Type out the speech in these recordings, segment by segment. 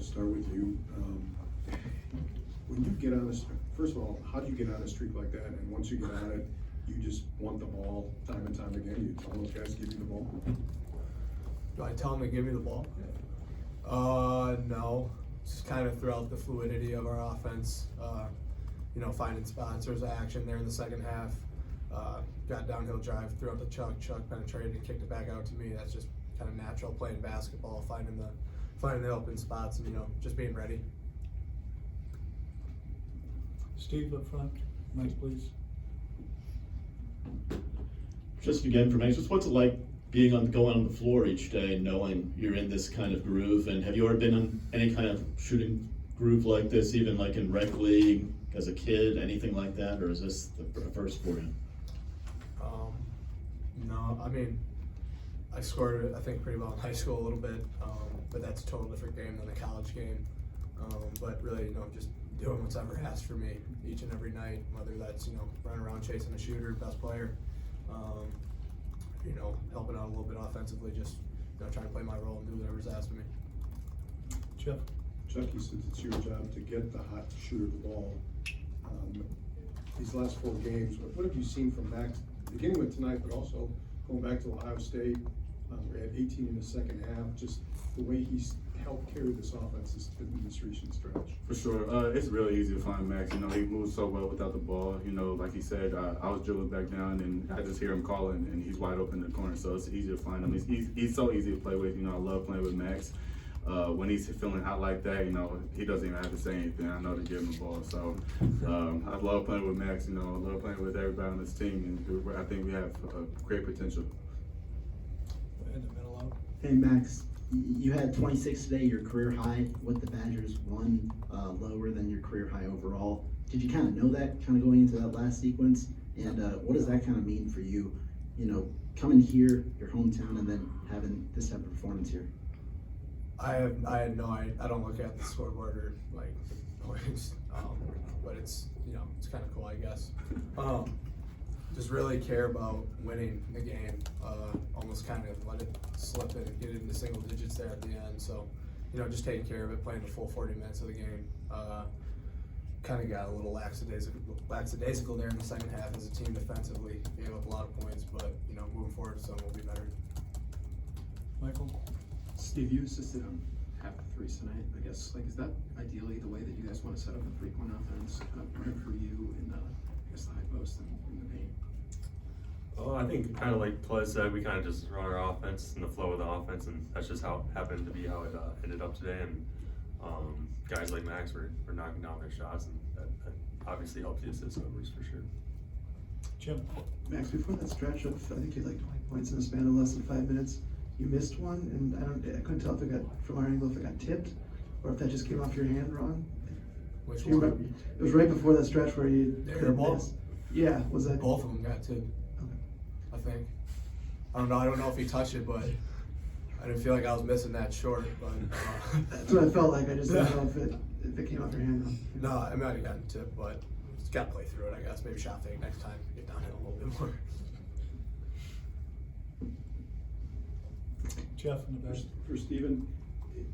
start with you. When you get on this, first of all, how do you get on a streak like that? And once you get on it, you just want the ball time and time again? You tell those guys to give you the ball? Do I tell them to give me the ball? No. Just kind of throughout the fluidity of our offense. Finding spots. There was action there in the second half. Got downhill drive, threw out the Chuck penetrated and kicked it back out to me. That's just kind of natural playing basketball, finding the open spots and just being ready. Steve up front, Mike, please. Just again for me, just what's it like going on the floor each day, knowing you're in this kind of groove? And have you ever been in any kind of shooting groove like this, even like in rec league as a kid, anything like that, or is this the first for you? No, I mean, I scored, I think, pretty well in high school a little bit, but that's a total different game than the college game. But really, just doing what's ever asked for me each and every night, whether that's, running around chasing a shooter, best player, helping out a little bit offensively, just, trying to play my role and do whatever's asked of me. Jeff. Chuck, you said it's your job to get the hot shooter the ball. These last 4 games, what have you seen from Max, beginning with tonight, but also going back to Ohio State? We had 18 in the second half. Just the way he's helped carry this offense has been this recent stretch. For sure. It's really easy to find Max. He moves so well without the ball. Like he said, I was dribbling back down and I just hear him calling and he's wide open in the corner. So it's easy to find him. He's so easy to play with. I love playing with Max. When he's feeling hot like that, he doesn't even have to say anything. I know to give him the ball. So I love playing with Max. I love playing with everybody on this team, and I think we have great potential. In the middle out. Hey Max, you had 26 today, your career high with the Badgers, one lower than your career high overall. Did you kind of know that, kind of going into that last sequence? And what does that kind of mean for you, coming here, your hometown, and then having this type of performance here? I had no idea. I don't look at the scoreboard or points, but it's it's kind of cool, I guess. Just really care about winning the game. Almost kind of let it slip and get into single digits there at the end. So, just taking care of it, playing the full 40 minutes of the game. Kind of got a little lackadaisical there in the second half as a team defensively. Gave up a lot of points, but moving forward, so we'll be better. Michael. Steve, you assisted on half the threes tonight. I guess, is that ideally the way that you guys want to set up a 3-point offense for you in the high post and in the paint? Oh, I think kind of like Plez said, we kind of just run our offense in the flow of the offense, and that's just how it happened to be how it ended up today. And guys like Max were knocking down their shots, and that obviously helped the assist numbers for sure. Jim. Max, before that stretch of, I think you had like 20 points in a span of less than 5 minutes, you missed one, and I couldn't tell if it got, from our angle, if it got tipped, or if that just came off your hand wrong. Which You one? remember, it was right before that stretch where you The couldn't air ball? miss. Yeah, was that? Both of them got tipped. Okay. I think. I don't know if he touched it, but I didn't feel like I was missing that short. But That's what I felt like. I just didn't know if it came off your hand. no, I might have gotten tipped, but just got to play through it, I guess. Maybe shot fake next time. Get downhill a little bit more. Jeff in the back. For Steven,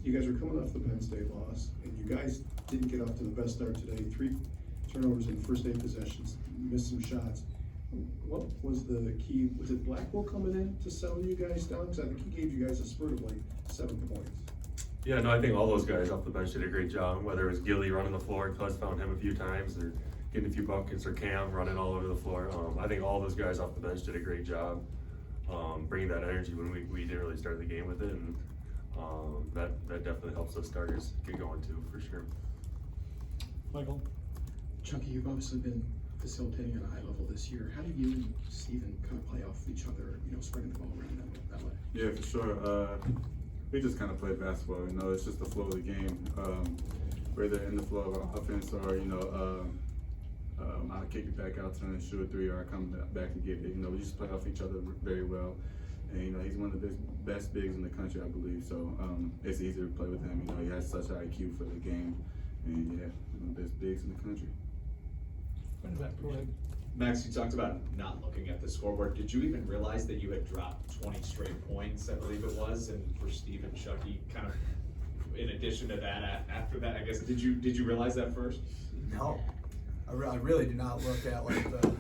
you guys are coming off the Penn State loss, and you guys didn't get off to the best start today. 3 turnovers in the first 8 possessions. You missed some shots. What was the key? Was it Blackwell coming in to settle you guys down? Because I think he gave you guys a spurt of 7 points. Yeah, no, I think all those guys off the bench did a great job. Whether it was Gilly running the floor, Cuz found him a few times, or getting a few buckets, or Cam running all over the floor. I think all those guys off the bench did a great job bringing that energy when we didn't really start the game with it, and that definitely helps those starters get going too, for sure. Michael. Chunky, you've obviously been facilitating at a high level this year. How do you and Steven kind of play off each other, spreading the ball around that way? Yeah, for sure. We just kind of play basketball. It's just the flow of the game. Whether in the flow of our offense or I'll kick it back out to him and shoot a 3, or I come back and get it. We just play off each other very well. And he's one of the best bigs in the country, I believe. So it's easy to play with him. He has such an IQ for the game, and one of the best bigs in the country. In the back, go ahead. Max, you talked about not looking at the scoreboard. Did you even realize that you had dropped 20 straight points, I believe it was? And for Steve and Chucky, kind of, in addition to that, after that, I guess, did you realize that first? No, I really do not look at like the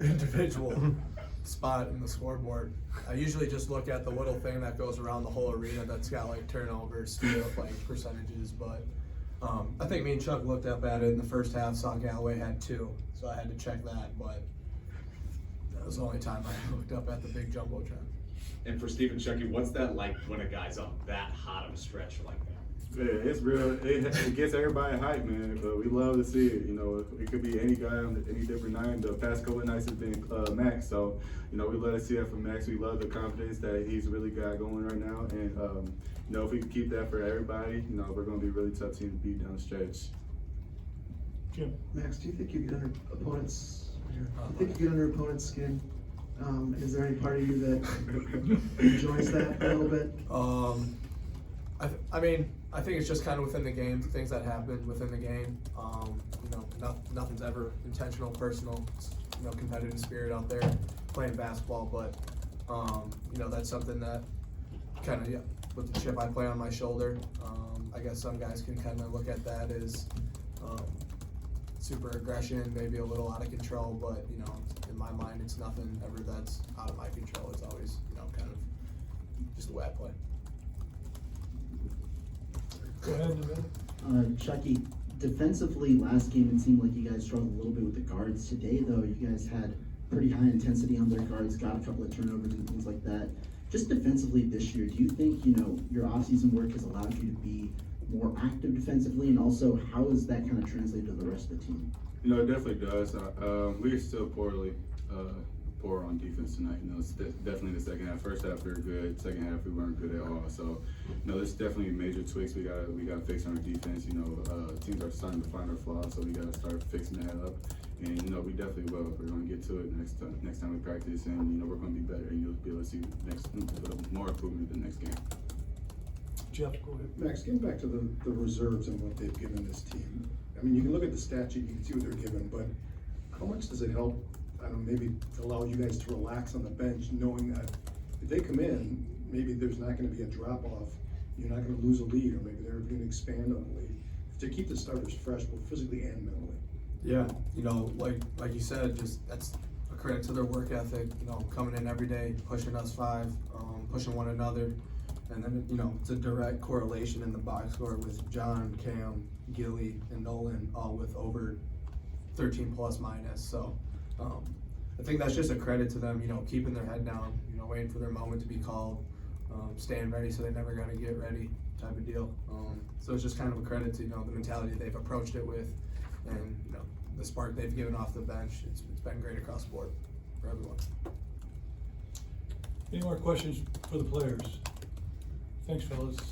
individual spot in the scoreboard. I usually just look at the little thing that goes around the whole arena that's got like turnovers, steal, like percentages, but I think me and Chuck looked up at it in the first half, saw Galloway had 2, so I had to check that, but that was the only time I looked up at the big jumbotron. And for Stephen Chucky, what's that like when a guy's up that hot of a stretch like that? Yeah, it's real. It gets everybody hyped, man. But we love to see it. You know, it could be any guy on any different night. The past couple of nights has been Max. So, you know, we love to see that from Max. We love the confidence that he's really got going right now. And, you know, if we can keep that for everybody, you know, we're going to be a really tough team to beat down the stretch. Jim? Max, do you think you get under opponents' skin? Is there any part of you that enjoys that a little bit? I mean, I think it's just kind of within the game, things that happen within the game. You know, nothing's ever intentional, personal. It's, you know, competitive spirit out there playing basketball, but you know, that's something that kind of, with the chip I play on my shoulder, I guess some guys can kind of look at that as super aggression, maybe a little out of control, but you know, in my mind, it's nothing ever that's out of my control. It's always, you know, kind of just the way I play. Go ahead, Nabil. Chucky, defensively, last game it seemed like you guys struggled a little bit with the guards. Today, though, you guys had pretty high intensity on their guards, got a couple of turnovers and things like that. Just defensively this year, do you think, you know, your offseason work has allowed you to be more active defensively, and also how is that kind of translated to the rest of the team? You know, it definitely does. We're still poor on defense tonight. You know, it's definitely in the second half. First half we were good. Second half we weren't good at all. So, you know, there's definitely major tweaks we gotta fix on our defense. You know, teams are starting to find our flaws, so we gotta start fixing that up. And you know, we definitely will. We're gonna get to it next time we practice, and you know, we're gonna be better. And you'll be able to see more improvement the next game. Jeff, go ahead. Max, getting back to the reserves and what they've given this team. I mean, you can look at the stat sheet, you can see what they're given, but how much does it help, I don't know, maybe allow you guys to relax on the bench, knowing that if they come in, maybe there's not gonna be a drop-off, you're not gonna lose a lead, or maybe they're gonna expand on the lead, to keep the starters fresh, both physically and mentally. Yeah, you know, like you said, just that's a credit to their work ethic, you know, coming in every day, pushing us 5, pushing one another. And then, you know, it's a direct correlation in the box score with John, Cam, Gilly, and Nolan, all with over 13 plus minus. So I think that's just a credit to them, you know, keeping their head down, you know, waiting for their moment to be called, staying ready so they never got to get ready type of deal. So it's just kind of a credit to, you know, the mentality they've approached it with, and, you know, the spark they've given off the bench. It's been great across the board for everyone. Any more questions for the players? Thanks, fellas.